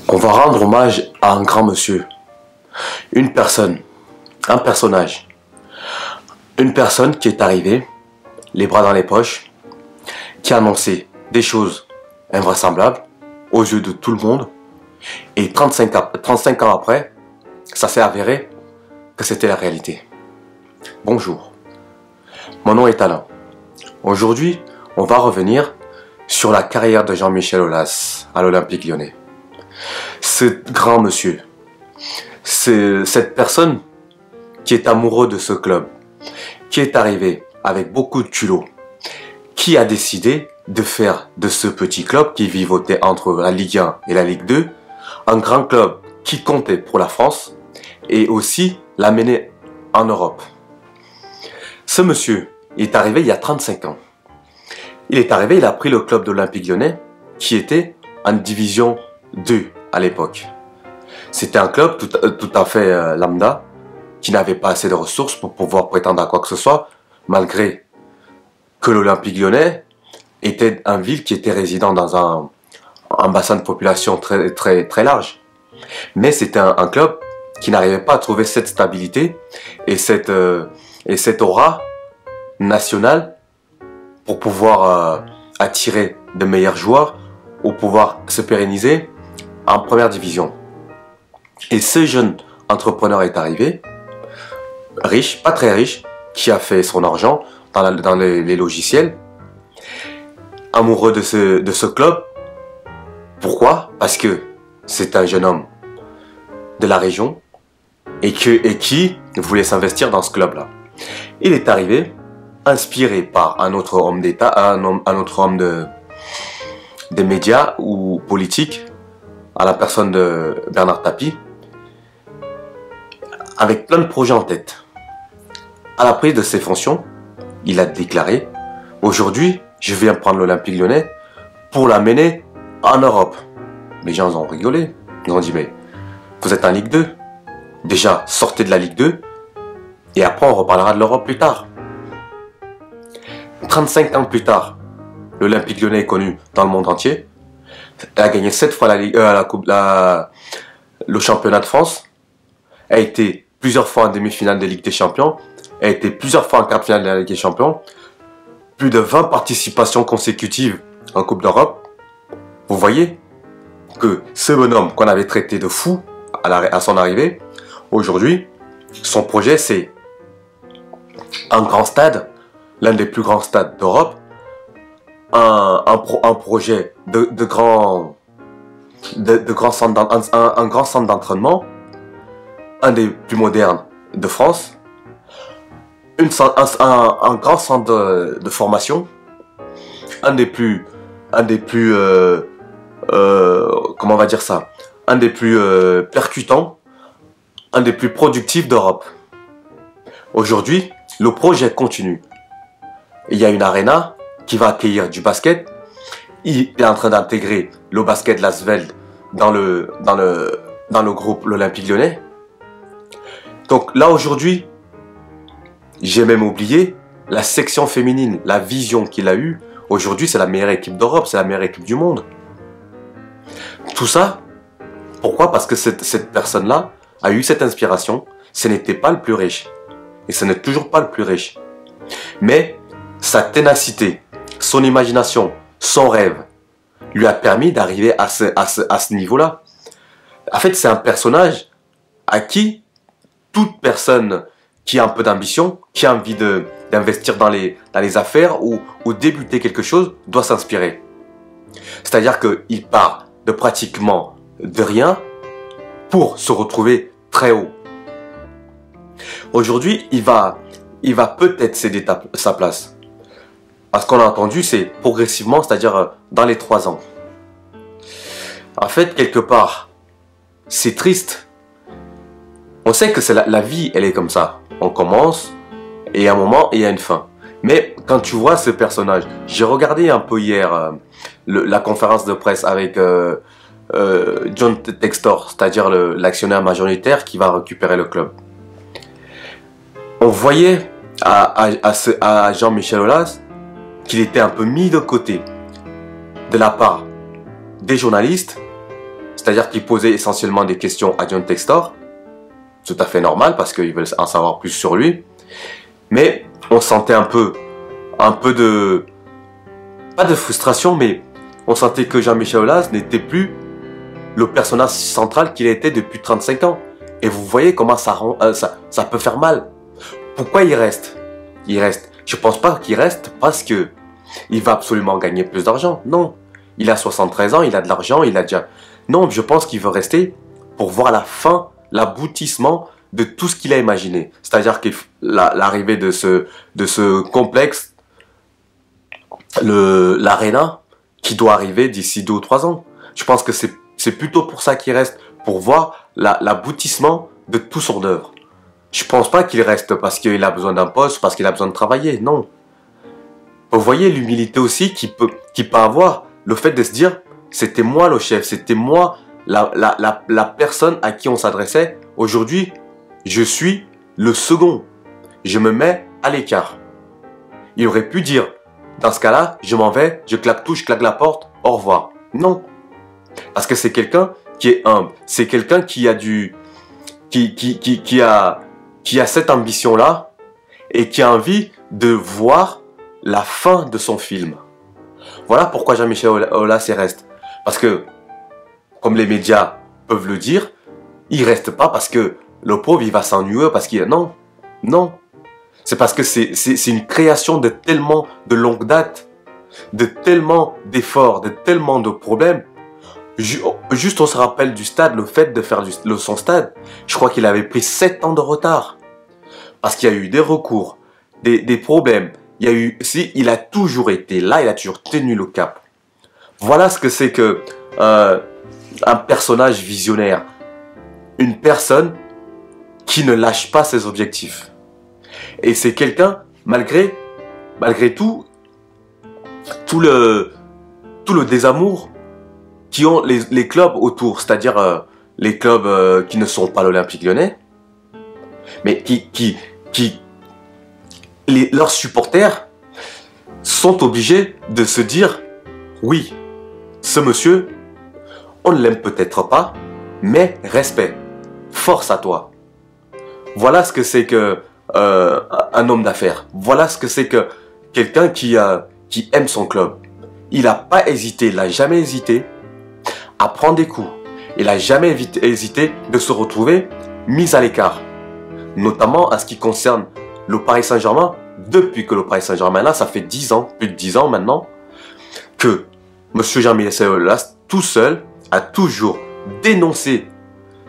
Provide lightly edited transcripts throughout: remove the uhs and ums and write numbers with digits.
On va rendre hommage à un grand monsieur, une personne, un personnage, une personne qui est arrivée, les bras dans les poches, qui a annoncé des choses invraisemblables aux yeux de tout le monde, et 35 ans après, ça s'est avéré que c'était la réalité. Bonjour, mon nom est Alain. Aujourd'hui, on va revenir sur la carrière de Jean-Michel Aulas à l'Olympique Lyonnais. Ce grand monsieur, cette personne qui est amoureux de ce club, qui est arrivé avec beaucoup de culot, qui a décidé de faire de ce petit club qui vivotait entre la Ligue 1 et la Ligue 2, un grand club qui comptait pour la France et aussi l'amener en Europe. Ce monsieur est arrivé il y a 35 ans. Il est arrivé, il a pris le club de l'Olympique Lyonnais qui était en division 2 à l'époque. C'était un club tout à fait lambda qui n'avait pas assez de ressources pour pouvoir prétendre à quoi que ce soit, malgré que l'Olympique Lyonnais était une ville qui était résident dans un bassin de population très large. Mais c'était un club qui n'arrivait pas à trouver cette stabilité et cette aura nationale pour pouvoir attirer de meilleurs joueurs ou pouvoir se pérenniser en première division. Et ce jeune entrepreneur est arrivé, riche, pas très riche, qui a fait son argent dans les logiciels, amoureux de ce club. Pourquoi? Parce que c'est un jeune homme de la région et qui voulait s'investir dans ce club-là. Il est arrivé, inspiré par un autre homme d'État, un autre homme des médias ou politique, à la personne de Bernard Tapie, avec plein de projets en tête. À la prise de ses fonctions, il a déclaré « Aujourd'hui, je viens prendre l'Olympique Lyonnais pour l'amener en Europe ». Les gens ont rigolé. Ils ont dit « Mais vous êtes en Ligue 2. Déjà, sortez de la Ligue 2 et après on reparlera de l'Europe plus tard ». 35 ans plus tard, l'Olympique Lyonnais est connu dans le monde entier. Elle a gagné 7 fois le championnat de France. Elle a été plusieurs fois en demi-finale de Ligue des Champions. Elle a été plusieurs fois en quart de finale de la Ligue des Champions. Plus de 20 participations consécutives en Coupe d'Europe. Vous voyez que ce bonhomme qu'on avait traité de fou à son arrivée, aujourd'hui, son projet c'est un grand stade, l'un des plus grands stades d'Europe, un projet de grand centre d'entraînement, un des plus modernes de France, un grand centre de formation, un des plus comment on va dire ça, un des plus percutants, un des plus productifs d'Europe. Aujourd'hui, le projet continue. Il y a une arena qui va accueillir du basket. Il est en train d'intégrer le basket Lasvel dans le groupe l'Olympique Lyonnais. Donc là aujourd'hui, j'ai même oublié la section féminine, la vision qu'il a eue. Aujourd'hui, c'est la meilleure équipe d'Europe, c'est la meilleure équipe du monde. Tout ça, pourquoi? Parce que cette personne-là a eu cette inspiration. Ce n'était pas le plus riche. Et ce n'est toujours pas le plus riche. Mais sa ténacité, son imagination, son rêve, lui a permis d'arriver à ce niveau-là. En fait, c'est un personnage à qui toute personne qui a un peu d'ambition, qui a envie d'investir dans les affaires ou débuter quelque chose, doit s'inspirer. C'est-à-dire qu'il part de pratiquement de rien pour se retrouver très haut. Aujourd'hui, il va peut-être céder sa place. Parce qu'on a entendu, c'est progressivement, c'est-à-dire dans les 3 ans. En fait, quelque part, c'est triste. On sait que c'est la vie, elle est comme ça. On commence, et à un moment, il y a une fin. Mais quand tu vois ce personnage, j'ai regardé un peu hier la conférence de presse avec John Textor, c'est-à-dire l'actionnaire majoritaire qui va récupérer le club. On voyait à Jean-Michel Aulas qu'il était un peu mis de côté de la part des journalistes, C'est-à-dire qu'il posait essentiellement des questions à John Textor. Tout à fait normal parce qu'ils veulent en savoir plus sur lui. Mais on sentait un peu de... Pas de frustration, mais on sentait que Jean-Michel Aulas n'était plus le personnage central qu'il était depuis 35 ans. Et vous voyez comment ça peut faire mal. Pourquoi il reste? Il reste. Je pense pas qu'il reste parce que il va absolument gagner plus d'argent. Non. Il a 73 ans, il a de l'argent, il a déjà... Non, je pense qu'il veut rester pour voir la fin, l'aboutissement de tout ce qu'il a imaginé. C'est-à-dire que l'arrivée de ce complexe, l'Arena, qui doit arriver d'ici 2 ou 3 ans. Je pense que c'est plutôt pour ça qu'il reste, pour voir l'aboutissement de tout son œuvre. Je pense pas qu'il reste parce qu'il a besoin d'un poste, parce qu'il a besoin de travailler, non. Vous voyez l'humilité aussi qu'il peut avoir, le fait de se dire, c'était moi le chef, c'était moi la personne à qui on s'adressait. Aujourd'hui, je suis le second. Je me mets à l'écart. Il aurait pu dire, dans ce cas-là, je m'en vais, je claque tout, je claque la porte, au revoir. Non. Parce que c'est quelqu'un qui est humble. C'est quelqu'un qui a qui a cette ambition-là et qui a envie de voir la fin de son film. Voilà pourquoi Jean-Michel Aulas y reste. Parce que, comme les médias peuvent le dire, il reste pas parce que le pauvre, il va s'ennuyer, parce qu'il... Non, non. C'est parce que c'est une création de tellement de longue date, de tellement d'efforts, de tellement de problèmes. Juste on se rappelle du stade, le fait de faire son stade, je crois qu'il avait pris 7 ans de retard. Parce qu'il y a eu des recours, des problèmes. Il a toujours été là, il a toujours tenu le cap. Voilà ce que c'est que un personnage visionnaire. Une personne qui ne lâche pas ses objectifs. Et c'est quelqu'un, malgré tout le désamour qui ont les clubs autour, c'est-à-dire les clubs qui ne sont pas l'Olympique Lyonnais, mais leurs supporters sont obligés de se dire, oui, ce monsieur, on ne l'aime peut-être pas, mais respect, force à toi. Voilà ce que c'est que un homme d'affaires. Voilà ce que c'est que quelqu'un qui aime son club. Il n'a pas hésité, il n'a jamais hésité à prendre des coups. Il n'a jamais hésité de se retrouver mis à l'écart. Notamment en ce qui concerne le Paris Saint-Germain. Depuis que le Paris Saint-Germain là, ça fait 10 ans, plus de 10 ans maintenant, que M. Jean-Michel Aulas, tout seul, a toujours dénoncé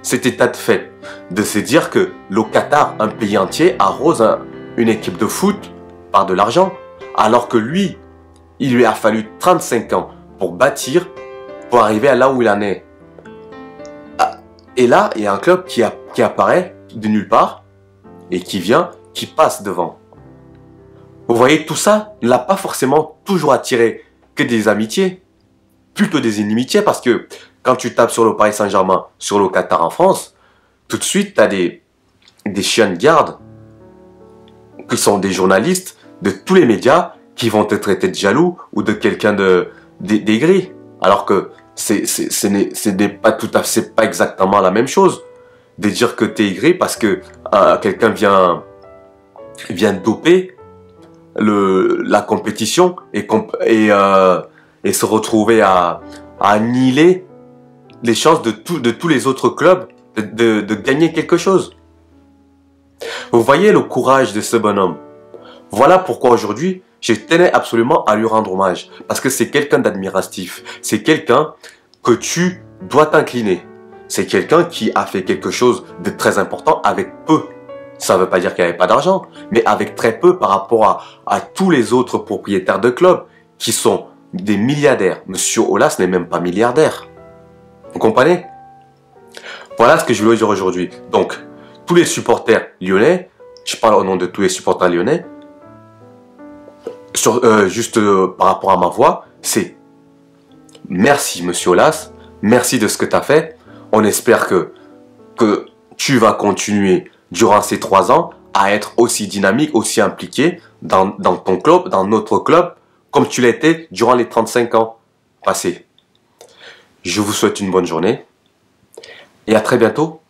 cet état de fait. De se dire que le Qatar, un pays entier, arrose une équipe de foot par de l'argent. Alors que lui, il lui a fallu 35 ans pour bâtir, pour arriver à là où il en est. Et là, il y a un club qui apparaît de nulle part et qui passe devant. Vous voyez, tout ça ne l'a pas forcément toujours attiré que des amitiés, plutôt des inimitiés, parce que quand tu tapes sur le Paris Saint-Germain, sur le Qatar en France, tout de suite, tu as des chiens de garde qui sont des journalistes de tous les médias qui vont te traiter de jaloux ou de quelqu'un d'aigri. Alors que c'est pas exactement la même chose de dire que tu es aigri parce que quelqu'un vient doper la compétition et se retrouver à annihiler les chances de tous les autres clubs de gagner quelque chose. Vous voyez le courage de ce bonhomme. Voilà pourquoi aujourd'hui, je tenais absolument à lui rendre hommage. Parce que c'est quelqu'un d'admiratif. C'est quelqu'un que tu dois t'incliner. C'est quelqu'un qui a fait quelque chose de très important avec peu. Ça ne veut pas dire qu'il n'y avait pas d'argent, mais avec très peu par rapport à tous les autres propriétaires de clubs qui sont des milliardaires. Monsieur Aulas n'est même pas milliardaire. Vous comprenez? Voilà ce que je voulais dire aujourd'hui. Donc, tous les supporters lyonnais, je parle au nom de tous les supporters lyonnais, juste par rapport à ma voix, c'est merci Monsieur Aulas, merci de ce que tu as fait. On espère que tu vas continuer durant ces 3 ans à être aussi dynamique, aussi impliqué dans ton club, dans notre club, comme tu l'étais durant les 35 ans passés. Je vous souhaite une bonne journée. et à très bientôt